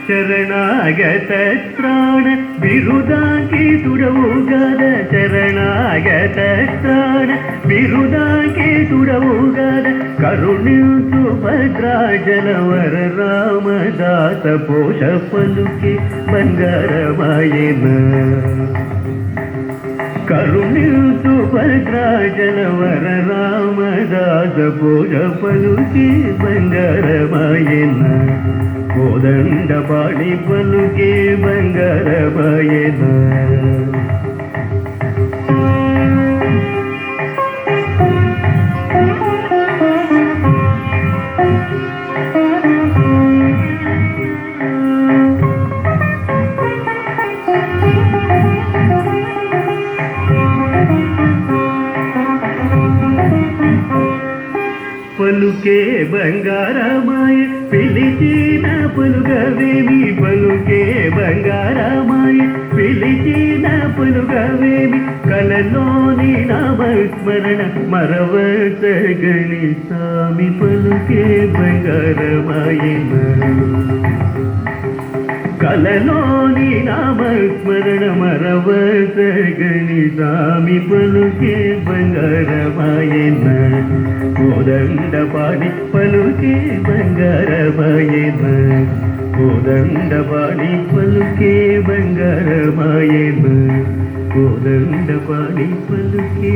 ಶರಣಾಗತ ತ್ರಾಣ ಬಿರುದಾಂಕಿ ತುಡವುಗಾದ ಶರಣಾಗತ ತ್ರಾಣ ಬಿರುದಾಂಕಿ ತುಡವುಗಾದ ಕರುಣಿಸು ಭದ್ರಾಜಲವರ ರಾಮದಾಸ ಪೋಷ ಪಲುಕೆ ಬಂಗಾರಮಾಯನ ಕರುಣಿಸು ಭದ್ರಾಜಲವರ ರಾಮದಾಸ ಪೋಷ ಪಲುಕೆ ಬಂಗಾರಮಾಯನ కోదండ పాడి పలుకే బంగారమాయన పలుకే బంగారమాయ పిలిచిన పలుగవేమి పలుకే బంగారమాయ పిలిచిన పలుగవేమి కలలోని నామస్మరణ మరవసగని స్వామి పలుకే బంగారమాయన కలలోని నామస్మరణ మరవసగని స్వామి పలుకే బంగారమాయన కోదండ పాడి పలుకే బంగారమాయన కోదండ పాడి పలుకే బంగారమాయన కోదండ పాడి పలుకే